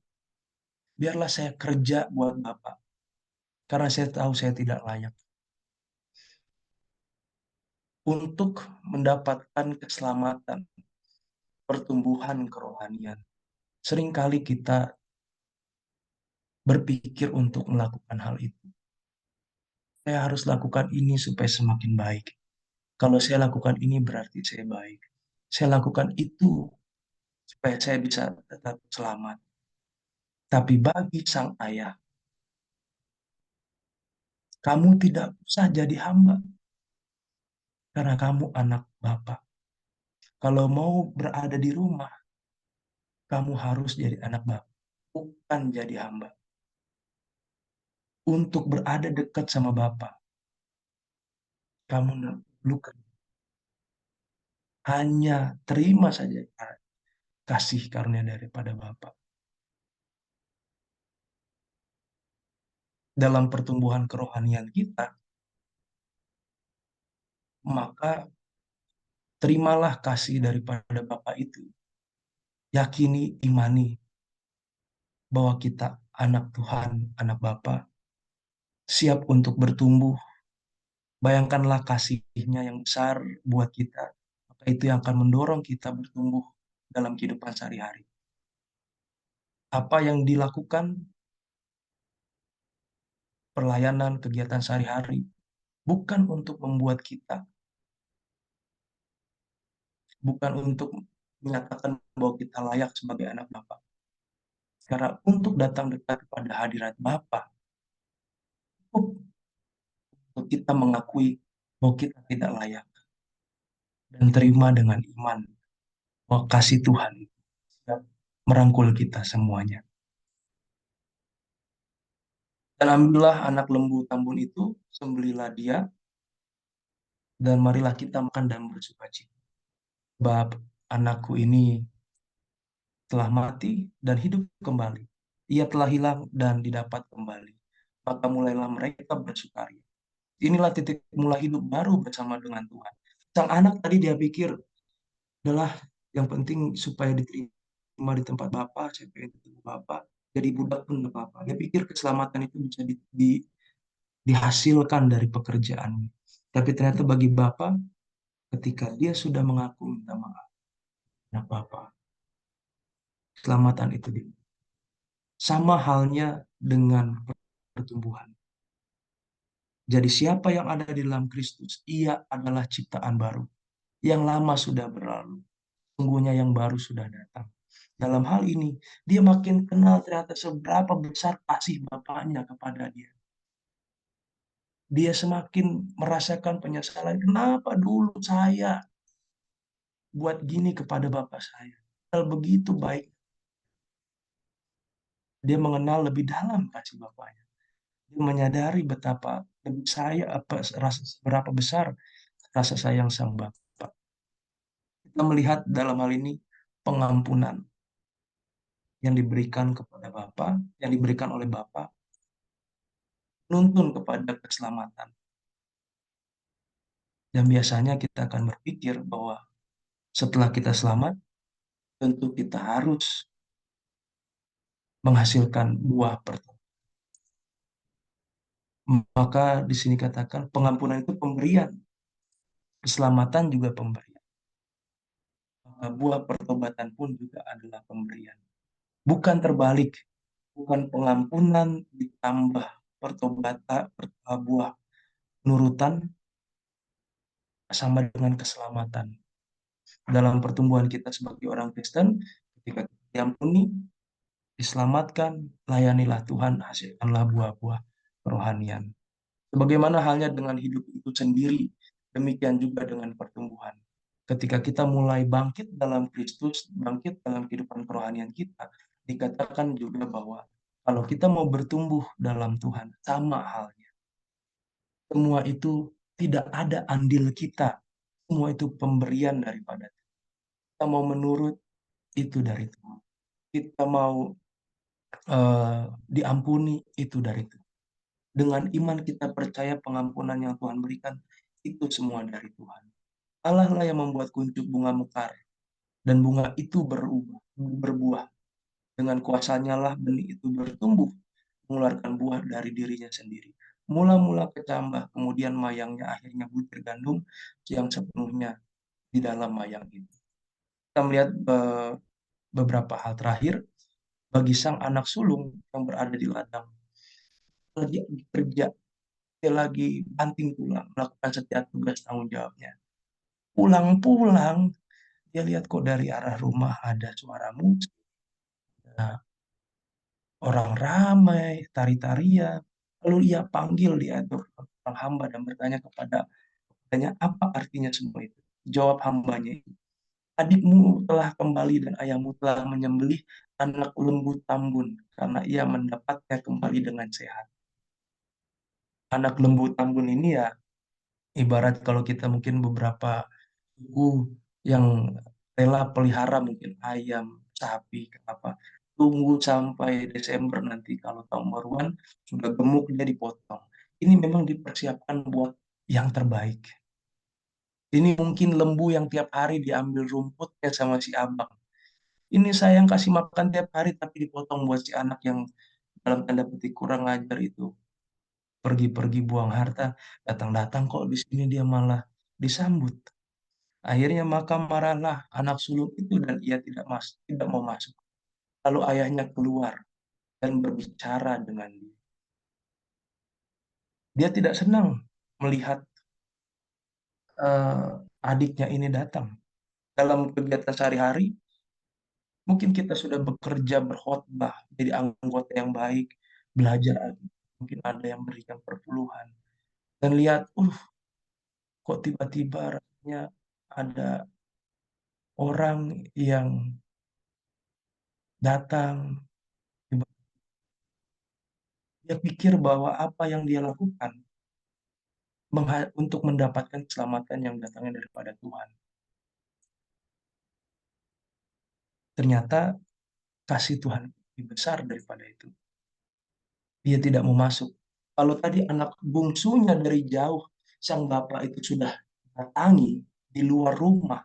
biarlah saya kerja buat bapak, karena saya tahu saya tidak layak. Untuk mendapatkan keselamatan, pertumbuhan kerohanian. Seringkali kita berpikir untuk melakukan hal itu. Saya harus lakukan ini supaya semakin baik. Kalau saya lakukan ini berarti saya baik. Saya lakukan itu supaya saya bisa tetap selamat. Tapi bagi sang ayah, Kamu tidak usah jadi hamba karena kamu anak Bapa. Kalau mau berada di rumah, kamu harus jadi anak Bapa, bukan jadi hamba. Untuk berada dekat sama Bapa, kamu perlukan hanya terima saja kasih karunia daripada Bapa. Dalam pertumbuhan kerohanian kita, maka terimalah kasih daripada Bapa itu. Yakini, imani bahwa kita anak Tuhan, anak Bapa, siap untuk bertumbuh. Bayangkanlah kasihnya yang besar buat kita. Maka itu yang akan mendorong kita bertumbuh dalam kehidupan sehari-hari. Apa yang dilakukan, pelayanan, kegiatan sehari-hari, bukan untuk membuat kita, bukan untuk menyatakan bahwa kita layak sebagai anak Bapa. Karena untuk datang dekat kepada hadirat Bapa, untuk kita mengakui bahwa kita tidak layak dan terima dengan iman bahwa kasih Tuhan siap merangkul kita semuanya. Dan ambillah anak lembu tambun itu, sembelilah dia, dan marilah kita makan dan bersukacita. Sebab anakku ini telah mati dan hidup kembali. Ia telah hilang dan didapat kembali. Maka mulailah mereka bersukaria. Inilah titik mulai hidup baru bersama dengan Tuhan. Sang anak tadi dia pikir adalah yang penting supaya diterima di tempat Bapa, saya pengen ketemu Bapa, jadi budak pun nggak apa-apa. Dia pikir keselamatan itu bisa dihasilkan dari pekerjaan. Tapi ternyata bagi Bapa, ketika dia sudah mengaku minta maaf, nah Bapa, keselamatan itu sama halnya dengan pertumbuhan. Jadi siapa yang ada di dalam Kristus, ia adalah ciptaan baru. Yang lama sudah berlalu, sungguhnya yang baru sudah datang. Dalam hal ini, dia makin kenal ternyata seberapa besar kasih Bapaknya kepada dia. Dia semakin merasakan penyesalan. Kenapa dulu saya buat gini kepada Bapak saya? Hal begitu baik. Dia mengenal lebih dalam kasih Bapaknya. Dia menyadari betapa lebih saya apa rasa berapa besar rasa sayang sang Bapak. Kita melihat dalam hal ini pengampunan yang diberikan kepada Bapa, yang diberikan oleh Bapa, nuntun kepada keselamatan. Dan biasanya kita akan berpikir bahwa setelah kita selamat, tentu kita harus menghasilkan buah pertobatan. Maka di sini katakan pengampunan itu pemberian, keselamatan juga pemberian. Maka buah pertobatan pun juga adalah pemberian. Bukan terbalik, bukan pengampunan ditambah pertobatan, buah nurutan sama dengan keselamatan. Dalam pertumbuhan kita sebagai orang Kristen, ketika kita diampuni, diselamatkan, layanilah Tuhan, hasilkanlah buah-buah kerohanian. Sebagaimana halnya dengan hidup itu sendiri, demikian juga dengan pertumbuhan. Ketika kita mulai bangkit dalam Kristus, bangkit dalam kehidupan kerohanian kita, dikatakan juga bahwa kalau kita mau bertumbuh dalam Tuhan, sama halnya. Semua itu tidak ada andil kita. Semua itu pemberian daripada Tuhan. Kita mau menurut, itu dari Tuhan. Kita mau diampuni, itu dari Tuhan. Dengan iman kita percaya pengampunan yang Tuhan berikan, itu semua dari Tuhan. Allah lah yang membuat kuncup bunga mekar, dan bunga itu berbuah. Dengan kuasanya lah benih itu bertumbuh, mengeluarkan buah dari dirinya sendiri. Mula-mula kecambah, kemudian mayangnya akhirnya butir gandum yang sepenuhnya di dalam mayang itu. Kita melihat beberapa hal terakhir bagi sang anak sulung yang berada di ladang. Lagi kerja, dia lagi banting tulang, melakukan setiap tugas tanggung jawabnya. Pulang-pulang, dia lihat kok dari arah rumah ada suara musik, nah, orang ramai, tari-tarian. Lalu ia panggil dia seorang hamba dan bertanya kepadanya, apa artinya semua itu? Jawab hambanya itu, adikmu telah kembali dan ayahmu telah menyembelih anak lembu tambun karena ia mendapatnya kembali dengan sehat. Anak lembu tambun ini ya ibarat kalau kita mungkin beberapa suku yang rela pelihara mungkin ayam, sapi, apa. Tunggu sampai Desember nanti kalau tahun baruan sudah gemuk dia dipotong. Ini memang dipersiapkan buat yang terbaik. Ini mungkin lembu yang tiap hari diambil rumputnya sama si abang. Ini sayang kasih makan tiap hari tapi dipotong buat si anak yang dalam tanda petik kurang ajar itu. Pergi-pergi buang harta, datang-datang kok di sini dia malah disambut. Akhirnya maka marahlah anak sulung itu dan ia tidak mau masuk. Lalu ayahnya keluar dan berbicara dengan dia. Dia tidak senang melihat eh, adiknya ini datang. Dalam kegiatan sehari-hari, mungkin kita sudah bekerja berkhotbah, jadi anggota yang baik, belajar, mungkin ada yang berikan perpuluhan. Dan lihat, kok tiba-tiba rasanya ada orang yang datang, dia pikir bahwa apa yang dia lakukan untuk mendapatkan keselamatan yang datangnya daripada Tuhan. Ternyata kasih Tuhan lebih besar daripada itu. Dia tidak mau masuk. Kalau tadi anak bungsunya dari jauh, sang bapak itu sudah datangi di luar rumah.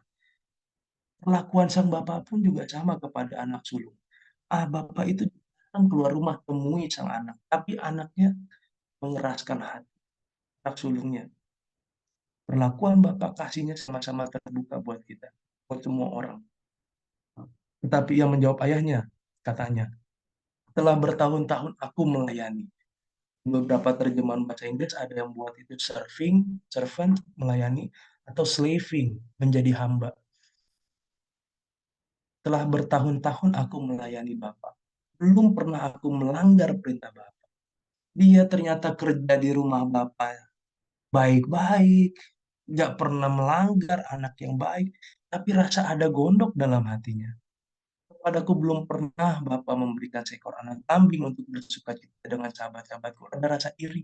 Perlakuan sang bapak pun juga sama kepada anak sulung. Bapak itu datang keluar rumah temui sang anak. Tapi anaknya mengeraskan hati anak sulungnya. Perlakuan bapak kasihnya sama-sama terbuka buat kita. Buat semua orang. Tetapi ia menjawab ayahnya, katanya, telah bertahun-tahun aku melayani. Beberapa terjemahan bahasa Inggris ada yang buat itu serving, servant, melayani, atau slaving, menjadi hamba. Telah bertahun-tahun aku melayani Bapak. Belum pernah aku melanggar perintah Bapak. Dia ternyata kerja di rumah Bapak baik-baik, nggak pernah melanggar, anak yang baik, tapi rasa ada gondok dalam hatinya. Kepadaku belum pernah Bapak memberikan seekor anak kambing untuk bersuka cita dengan sahabat-sahabatku. Ada rasa iri.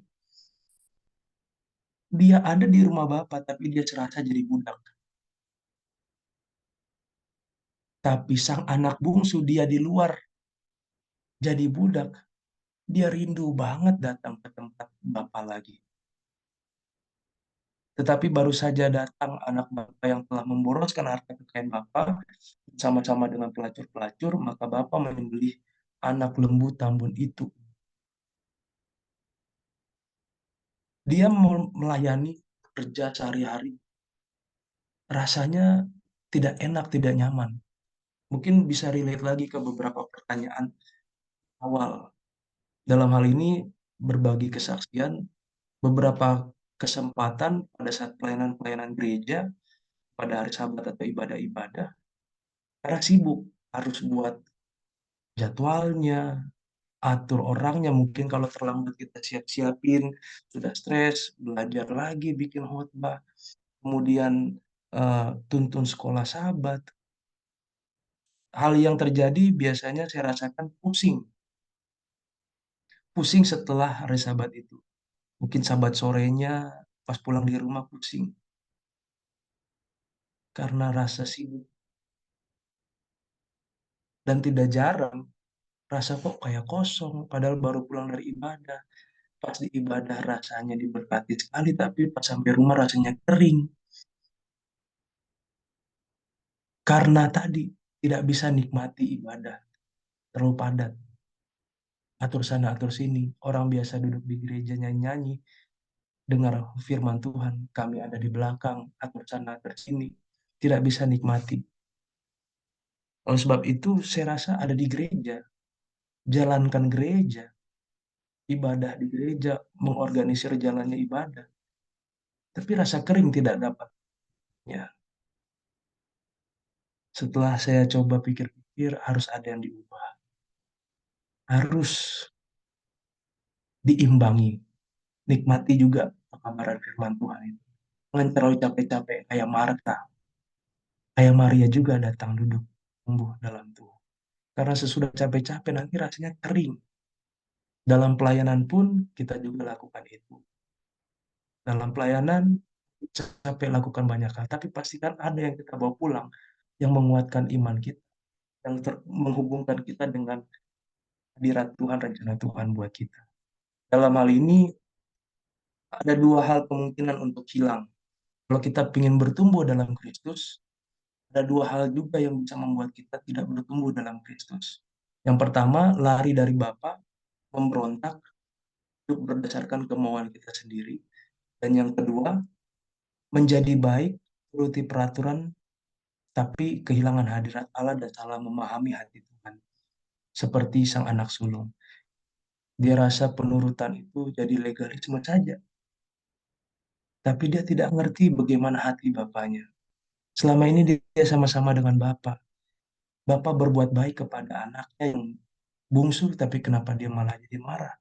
Dia ada di rumah Bapak, tapi dia serasa jadi budak. Tapi sang anak bungsu dia di luar jadi budak. Dia rindu banget datang ke tempat Bapak lagi. Tetapi baru saja datang anak Bapak yang telah memboroskan harta kekayaan Bapak sama-sama dengan pelacur-pelacur, maka Bapak menyembelih anak lembu tambun itu. Dia melayani kerja sehari-hari. Rasanya tidak enak, tidak nyaman. Mungkin bisa relate lagi ke beberapa pertanyaan awal. Dalam hal ini berbagi kesaksian, beberapa kesempatan pada saat pelayanan-pelayanan gereja, pada hari Sabat atau ibadah-ibadah, karena sibuk, harus buat jadwalnya, atur orangnya, mungkin kalau terlambat kita siap-siapin, sudah stres, belajar lagi, bikin khotbah, kemudian tuntun sekolah Sabat. Hal yang terjadi biasanya saya rasakan pusing, pusing setelah hari Sabat itu. Mungkin Sabat sorenya pas pulang di rumah pusing karena rasa sibuk. Dan tidak jarang rasa kok kayak kosong, padahal baru pulang dari ibadah. Pas di ibadah rasanya diberkati sekali, tapi pas sampai rumah rasanya kering. Karena tadi tidak bisa nikmati ibadah, terlalu padat. Atur sana, atur sini. Orang biasa duduk di gereja nyanyi-nyanyi, dengar firman Tuhan. Kami ada di belakang, atur sana, atur sini. Tidak bisa nikmati. Oleh sebab itu, saya rasa ada di gereja. Jalankan gereja, ibadah di gereja, mengorganisir jalannya ibadah. Tapi rasa kering tidak dapat. Ya, setelah saya coba pikir-pikir, harus ada yang diubah. Harus diimbangi. Nikmati juga pekabaran firman Tuhan itu. Jangan terlalu capek-capek kayak Marta, kayak Maria juga datang duduk, tumbuh dalam Tuhan. Karena sesudah capek-capek nanti rasanya kering. Dalam pelayanan pun kita juga lakukan itu. Dalam pelayanan capek lakukan banyak hal, tapi pastikan ada yang kita bawa pulang yang menguatkan iman kita, yang menghubungkan kita dengan hadirat Tuhan, rencana Tuhan buat kita. Dalam hal ini ada dua hal kemungkinan untuk hilang. Kalau kita ingin bertumbuh dalam Kristus, ada dua hal juga yang bisa membuat kita tidak bertumbuh dalam Kristus. Yang pertama, lari dari Bapa, memberontak, hidup berdasarkan kemauan kita sendiri. Dan yang kedua, menjadi baik, turuti peraturan, tapi kehilangan hadirat Allah dan salah memahami hati Tuhan. Seperti sang anak sulung. Dia rasa penurutan itu jadi legalisme saja. Tapi dia tidak ngerti bagaimana hati bapaknya. Selama ini dia sama-sama dengan bapak. Bapak berbuat baik kepada anaknya yang bungsu, tapi kenapa dia malah jadi marah?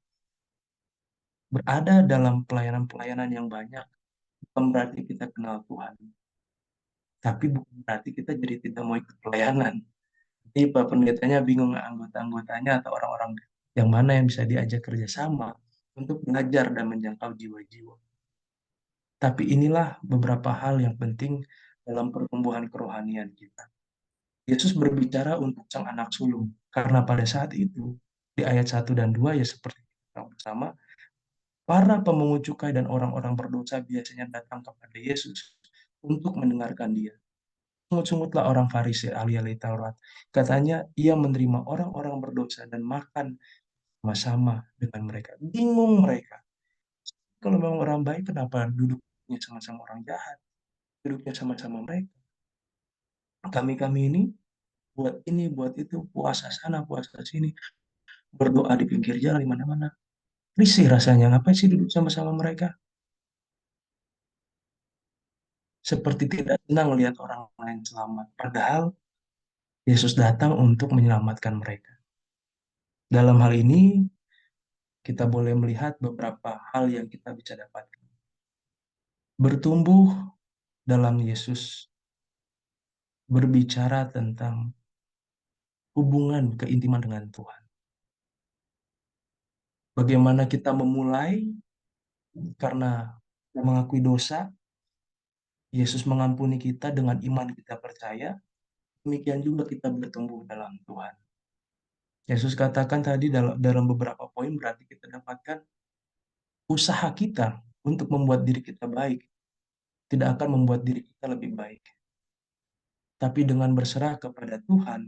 Berada dalam pelayanan-pelayanan yang banyak, bukan berarti kita kenal Tuhan. Tapi bukan berarti kita jadi tidak mau ikut pelayanan. Jadi Pak Pendetanya bingung anggota-anggotanya atau orang-orang yang mana yang bisa diajak kerjasama untuk belajar dan menjangkau jiwa-jiwa. Tapi inilah beberapa hal yang penting dalam pertumbuhan kerohanian kita. Yesus berbicara untuk sang anak sulung, karena pada saat itu, di ayat 1 dan 2 ya seperti kita bersama, para pemungut cukai dan orang-orang berdosa biasanya datang kepada Yesus untuk mendengarkan dia. Sungut-sungutlah orang Farisi ahli-ahli Taurat. Katanya ia menerima orang-orang berdosa dan makan sama-sama dengan mereka. Bingung mereka. Kalau memang orang baik, kenapa duduknya sama-sama orang jahat? Duduknya sama-sama mereka. Kami-kami ini buat itu, puasa sana, puasa sini, berdoa di pinggir jalan, di mana-mana. Risih rasanya, ngapain sih duduk sama-sama mereka? Seperti tidak senang melihat orang lain selamat. Padahal Yesus datang untuk menyelamatkan mereka. Dalam hal ini, kita boleh melihat beberapa hal yang kita bisa dapatkan. Bertumbuh dalam Yesus berbicara tentang hubungan keintiman dengan Tuhan. Bagaimana kita memulai karena mengakui dosa, Yesus mengampuni kita dengan iman kita percaya, demikian juga kita bertumbuh dalam Tuhan. Yesus katakan tadi dalam beberapa poin berarti kita dapatkan usaha kita untuk membuat diri kita baik tidak akan membuat diri kita lebih baik. Tapi dengan berserah kepada Tuhan,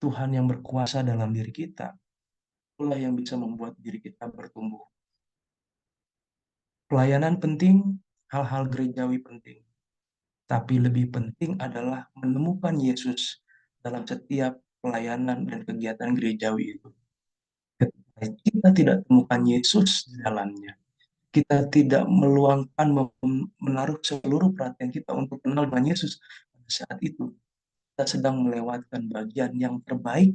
Tuhan yang berkuasa dalam diri kita, itulah yang bisa membuat diri kita bertumbuh. Pelayanan penting, hal-hal gerejawi penting. Tapi lebih penting adalah menemukan Yesus dalam setiap pelayanan dan kegiatan gerejawi itu. Ketika kita tidak temukan Yesus di dalamnya, kita tidak meluangkan, menaruh seluruh perhatian kita untuk kenal dengan Yesus pada saat itu, kita sedang melewatkan bagian yang terbaik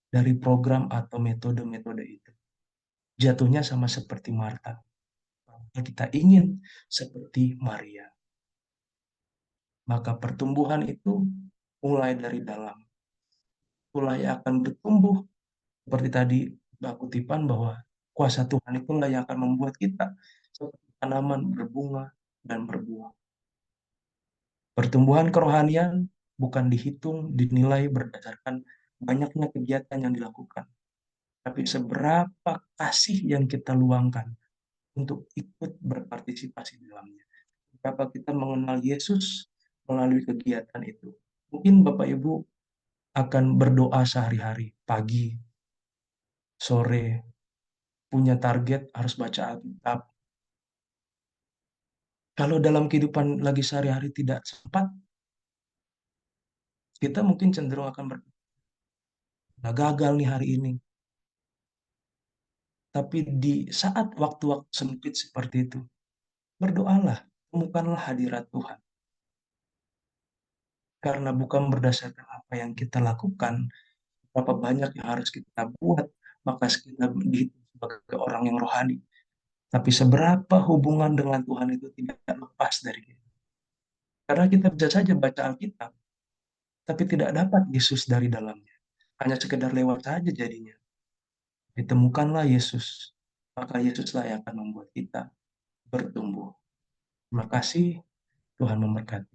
dari program atau metode-metode itu. Jatuhnya sama seperti Marta. Kita ingin seperti Maria. Maka pertumbuhan itu mulai dari dalam. Itulah yang akan bertumbuh. Seperti tadi Mbak kutipan bahwa kuasa Tuhan itulah yang akan membuat kita seperti tanaman berbunga dan berbuah. Pertumbuhan kerohanian bukan dihitung, dinilai berdasarkan banyaknya kegiatan yang dilakukan. Tapi seberapa kasih yang kita luangkan untuk ikut berpartisipasi di dalamnya. Berapa kita mengenal Yesus melalui kegiatan itu. Mungkin Bapak Ibu akan berdoa sehari-hari, pagi, sore, punya target harus baca Alkitab. Kalau dalam kehidupan lagi sehari-hari tidak sempat, kita mungkin cenderung akan gagal nih hari ini. Tapi di saat waktu-waktu sempit seperti itu, berdoalah, temukanlah hadirat Tuhan. Karena bukan berdasarkan apa yang kita lakukan, berapa banyak yang harus kita buat, maka kita dihitung sebagai orang yang rohani. Tapi seberapa hubungan dengan Tuhan itu tidak lepas dari kita. Karena kita bisa saja baca Alkitab, tapi tidak dapat Yesus dari dalamnya. Hanya sekedar lewat saja jadinya. Ditemukanlah Yesus, maka Yesuslah yang akan membuat kita bertumbuh. Terima kasih, Tuhan memberkati.